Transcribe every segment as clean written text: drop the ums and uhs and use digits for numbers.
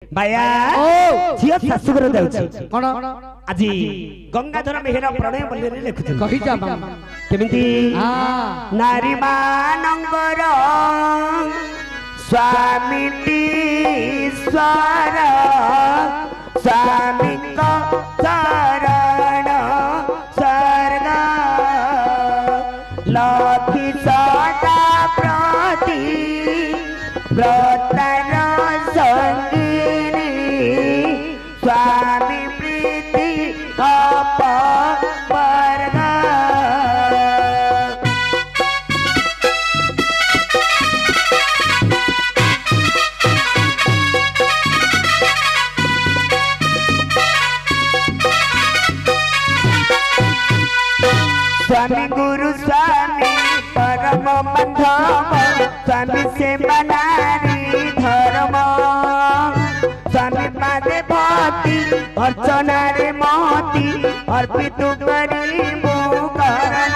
भाया झियो शाशुघर जाउछि कोन आज गंगाधर मेहर प्रणय बल्ले लिखुछ कहि जा केमिति नारी मानंगर स्वामीटी ईश्वर स्वामी को चरण स्वर्ग लखी सदा प्रति व्रतर संगिनी स्वामी प्रीति अपवर्ग स्वामी गुरु स्वामी परम बंधव स्वामी से बनारी धर्म स्वामी पादे भक्ति अर्चना रे मोती अर्पित करी मुकरम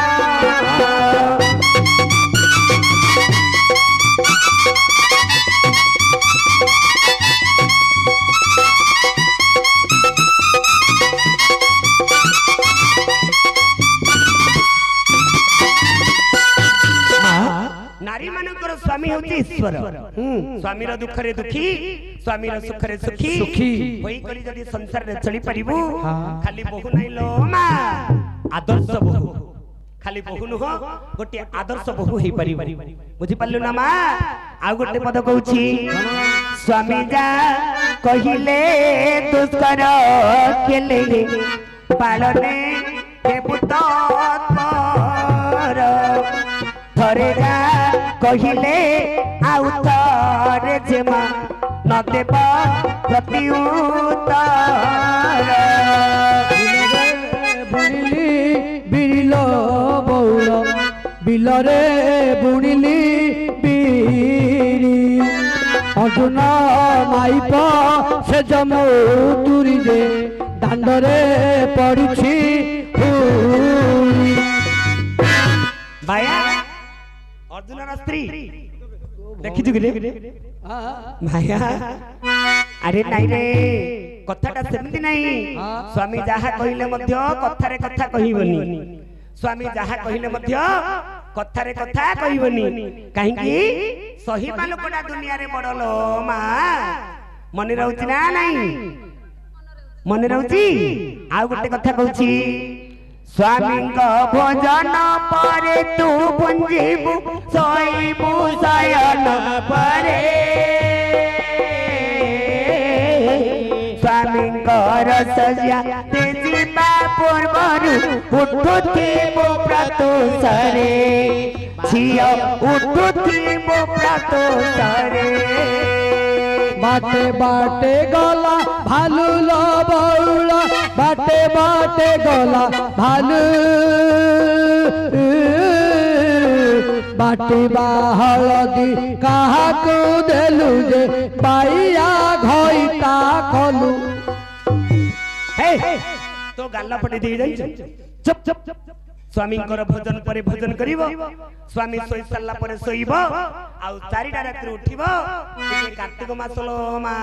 नारी मानकर स्वामी होची ईश्वर स्वामी रो दुख रे दुखी स्वामी रो सुख रे सुखी होई करी जदी संसार रे चली परिबू खाली बहु नै लो मा आदर्श बहु खाली बहु न हो गोटे आदर्श बहु हेई परिबू बुझी पल्लु ना मा आ गोटे पद कहूची स्वामी जा कहिले दुष्कर केले पालने हे पुत थरे जा कहिले आउ थरे जेमा न देव प्रत्युत्तर बुणिली बिरिल बौल बिलरे बुणिली बिरी अर्जुन माइप से जमो तुरी जे दांडरे पड़िछि भाया अर्जुन स्त्री देखि जुगे भाया अरे नाई रे कथाटा सेमति नाही स्वामी जहा कहिले मध्य कथारे कथा कहिबनी स्वामी जहा कहिले मध्य कथारे कथा कहिबनी काहे कि सही मालुकटा दुनिया रे बडलो मा मने रहउछि ना नाही मने रहउछि आ गोटे कथा कहउछि स्वामी को भोजन परे तू पुंजीबु सोईबु शयन परे स्वामी को रसज्या तेजिबा पूर्वरु उठुथिबु प्रतुसरे झियो उठुथिबु प्रतुसरे बाटे बाटे गला भालू लो बौला बाटे बाटे गला भालू बाटे हलदी कहा को देलु जे बाइया घइता खलु हे तो गाल्ला पटे दे जाई चुप चुप स्वामी भोजन पर भोजन करिवो स्वामी सोई सारा पर सोइबो आउ चारिटा रात उठिबो कार्तिक मास लो मा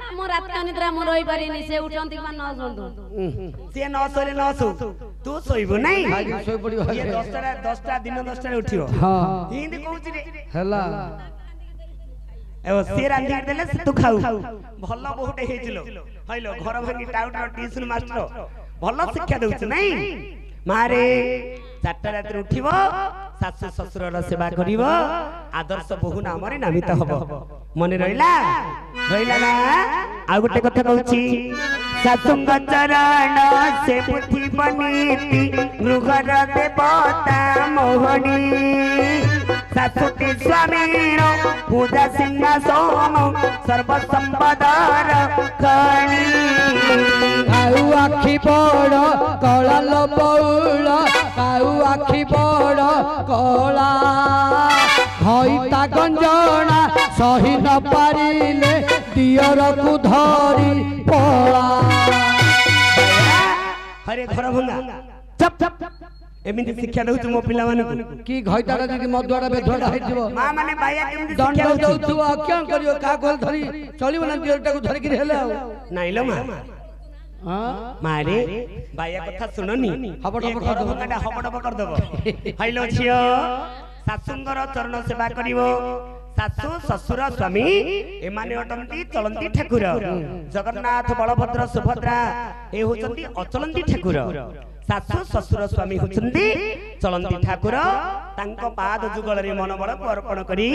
ना मो रात निद्रा मो रहि परिनी से उठंती मा न सोंदु से न सोले न सो तू सोइबो नै सोइ पडिबो ये 10टा दिन 10टा रे उठिबो हां हिंदी कहूची रे हला एओ से रांधी देले से तू खाऊ भलो बहुटे हेजिलो हइलो घर भांगी टाउट ट्यूशन मास्टर भलो शिक्षा देउछ नै मारे 4टा रात उठिबो सासु ससुरर सेवा करिवो आदर्श बहु नामरे नामित हबो मने रहिला ना आ गोटे कथा कहूची सासुंग चरण से पुथि बनीति गृहर देवता मोहनी सासुटी स्वामीर पूजा सिंहासन सर्व संपदर खणी आउ आखि बड़ कला लो बौल आउ आखि बड़ कला हईता गंजना सही न पारिले दियर को धरी पला हरे घर भंगा चप चप एमिति शिक्षा दउछु मो पिला माने की घइताडा दीदी मधुआडा बेधुआडा हेजिबो मां माने बाया केमिति दंड शिक्षा दउछु आ क्यों करियो का कोल धरी चलिबो ना दियटा को धरि कि हेला नाइलो मां हां मारे बाया कथा सुननी हबडब कर दबो काटा हबडब कर दबो हाइलो छियो सासुंगर चरण सेवा करिवो सासु ससुर स्वामी एमाने अटंती चलंती ठाकुर जगन्नाथ बलभद्र सुभद्रा ए होचंती अचलंती ठाकुर सासु ससुर स्वामी होचंती चलंती ठाकुर तांको पाद जुगल रे मन बल अर्पण करी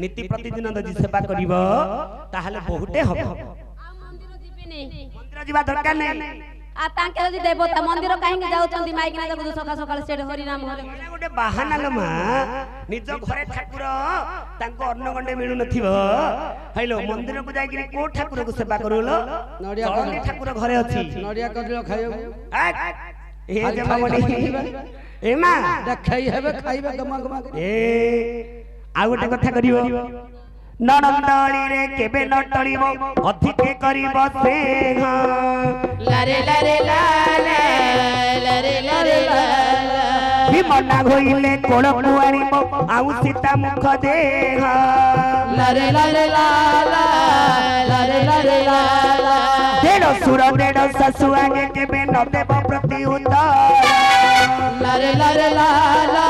नीति प्रतिदिन यदि सेवा करिवो ताहाले बहुते हबो मंदिर जीवा दरकार नै आ तांके जदि देवता मंदिर काहेकि जाउचंती माइकिना जको सका सकाळ सेठ हरि नाम हरे गोटे बाहाना लो मा निज घरे ठाकुर तांको अन्न गंडे मिलु नथिबो हैलो मंदिर को जाई कि को ठाकुर को सेवा करूलो नडिया ठाकुर घरे अछि नडिया कदिलो खाइयो ए जमा बडी ए मा देखै हेबे खाइबे गमा गमा ए आ गोटे कथा करिवो ननंदली रे केबे न टळिबो अधिके करिबो से लारे लारे ला ला लारे लारे ला मना होइले कोळ पुआरिबो आउ सीता मुख देह लारे लारे ला ला लारे लारे ला ला देड़ो सुर देड़ो ससु आगे केबे न देबो प्रति उत्तर लारे लारे ला ला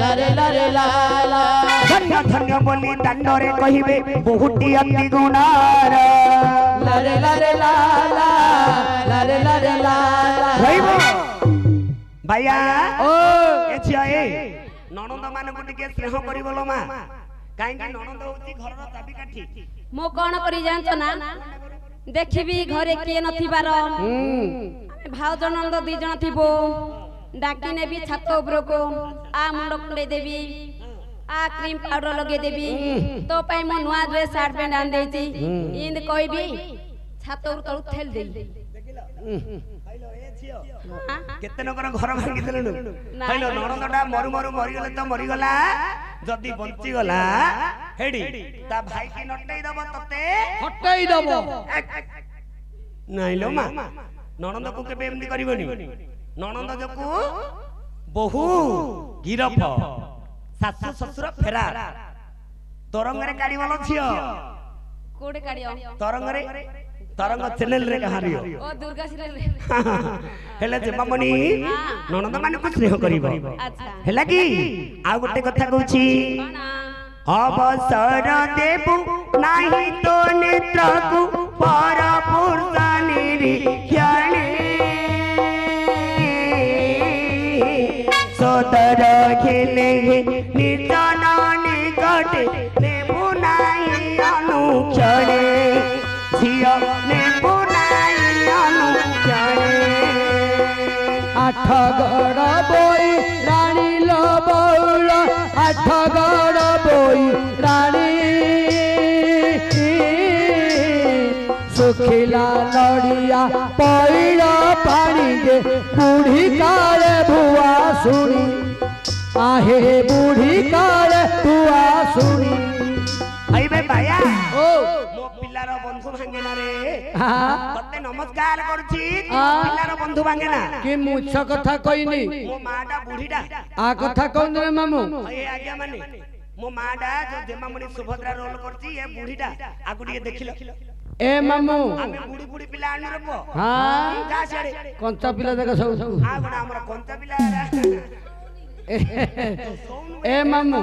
लारे लारे ला ला धन्य धन्य बोली दंडरे कहिबे बहुटी अति गुणार लारे लारे ला ला लारे लारे ला ला होइबो भैया ओ ए छिया ए ननंद मान को टिके स्नेह करिवलो मा काहे कि ननंद होची घरर चाबी काठी मो कोन करि जानछ ना देखिबी घरे के नथिबार भाउज नंद दी जण थिबो डाकी नेबी छात ऊपर को आ मुंड कुंडे देबी आ क्रीम पाउडर लगे देबी तो पाई मो नुआ ड्रेस शर्ट पैंट आन देची इंद कहबी छात ऊपर तळु थेल देई हैलो ए छियो केते नकर घर भांगी देलनु हैलो ननंदटा मरु मरु मरि गेले तो मरि गला जदी बंची गला हेडी ता भाई की नटई दबो तते हटई दबो नाइलो मा ननंद को केबे एमदी करिवनी ननंद जकू बहु गिरफ सासु ससुर फेरार तरंग रे काडी वाला छियो कोडे काडियो तरंग चैनल रे कहारियो ओ दुर्गा सीरियल रे हेले जे मामनी ननंद माने को स्नेह करिवो अच्छा हेला की आ गोटे कथा कहूची अवसर देबु नाही तो नेत्र को पर पुरसानी रिख्याणी सोदर खेले निर्जन निकट नेबु नाही अनुक्षणे झियो नेबु नाही अनुक्षणे आठ गड़ बोई रानी लो बौल आठ गड़ बोई रानी सुखिला नड़िया पैड़ पानी दे बूढ़ी काले भुआ सुनी आहे बूढ़ी काले भुआ सुनी आइबे भाया ओ मो पिल्लार बंधु भांगेना रे हां तते नमस्कार करछि पिल्लार बंधु भांगेना कि मुछ कथा कइनी मो माडा बुढीडा आ कथा कोन रे मामू ए आज्ञा माने मो माडा जो जेमामणि सुभद्रा रोल करछि ए बुढीडा आगु टिके देखिलो ए मामू आमे बुढी बुढी पिला आनी रे पो हां जा छाड़े कंचा पिला देख सब सब आ गुना हमर कंचा पिला ए मामू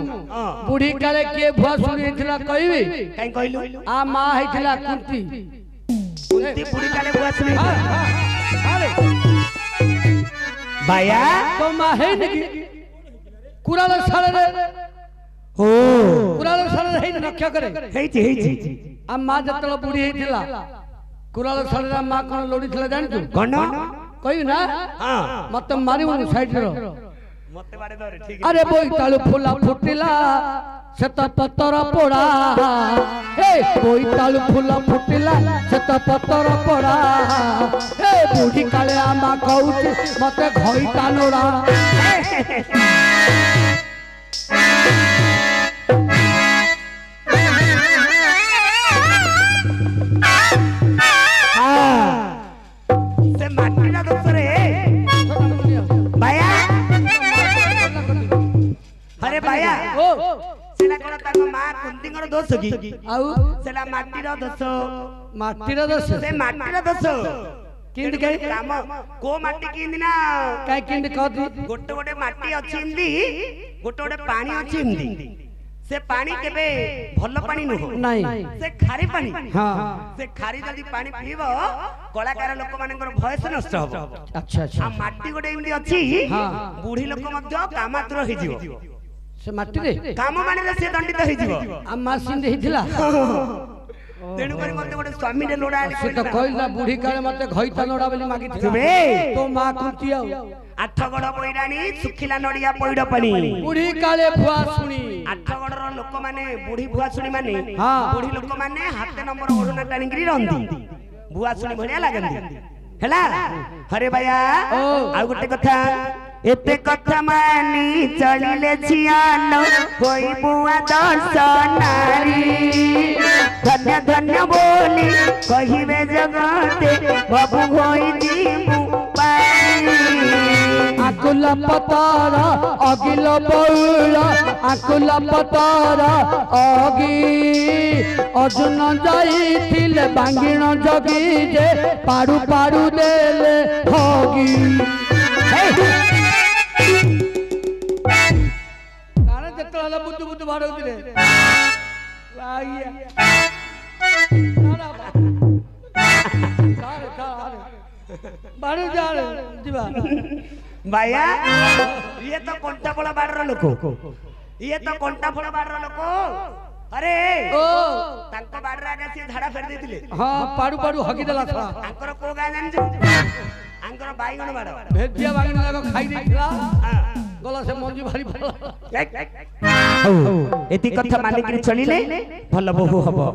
बुढ़ी काले के भुआ सुनी थिला कहबी काई कहलु आ मां हैथिला कुंती कुंती बुढ़ी काले बुआ सुनी अरे भाया तो मां है नकी कुराल साले रे हो कुराल साले है रक्षा करे हेची आ मां जतल बुढ़ी हैथिला कुराल साले मां कोन लोडी थिला जान तू कोन कहू ना हां मत मारिबो साइड रो मते बारे दरे ठीक अरे बोईतालु फुला फुटिला सत पत्तर पोड़ा हे बोईतालु फुला फुटिला सत पत्तर पोड़ा हे बुढ़ी काले आमा कहूची मते घईता नोड़ा से माटीना दोसरे भाया ମାଟିଙ୍କର ଦୋଷ କି ଆଉ ସେଟା ମାଟିର ଦୋଷ ମାଟିର ଦୋଷ ସେ ମାଟିର ଦୋଷ କେମିତି କାଇ କାମ କୋ ମାଟି କିନ୍ତି ନା କାଇ କେମିତି କହନ୍ତି ଗୋଟେ ଗୋଟେ ମାଟି ଅଛି ଏମିତି ଗୋଟେ ଗୋଟେ ପାଣି ଅଛି ଏମିତି से पानी केबे भल पानी नुह नहीं से खारी पानी हां से खारी जदी पानी पीबो कलाकार लोक मानकर भयस नष्ट हो अच्छा अच्छा आ माटी गोटे एमदी अछि बूढ़ी लोक मध्य कामात्र हे जिवो से माटी रे काम माने से दंडित हे जिवो आ मासिन हिथिला तेणु कर मते गोटे स्वामी रे लोडा से तो कहला बूढ़ी काले मते घइता लोडा बोली मागी तो मां कुती आ आठगड़ पैराणी सुखिला नड़िया पैड़ पानी बुढ़ी काले भुआ सुनी आठगड़ लोक माने बुढ़ी भुआ सुनी माने बुढ़ी लोक माने हाथ नंबर ओढ़ना टाणिकरी रंदी भुआ सुनी भलिया लागंदी हैला हरे भैया आ गोटे कथा एते कथा मानी चलिले छियानो होई बुआ दर्शनारी धन्य धन्य बोली कहिबे जगते बाबू होई जीमु आकुल पतारा अगिल बौला आकुल पतारा अगी अर्जुन जाइथिले बांगिण जगी जे पारू पारू देले होगी काने जतला बुद्ध बुद्ध बाडौतिले लागिया बाडू जाले दिबा भाइया ये तो कंटा फल बाड़र लोक ये तो कंटा फल बाड़र लोक अरे ओ तांको बाड़र आगे से झाड़ा फेर देतिले हां पाडू पाडू हगी देला था आंकर को गाय जानि छु आंकर बाईगण बाड़ भेजिया बाईगण लाग खाई देला गला से मंजी भारी भला एती कथा मानिक चलिले भल बहु हबो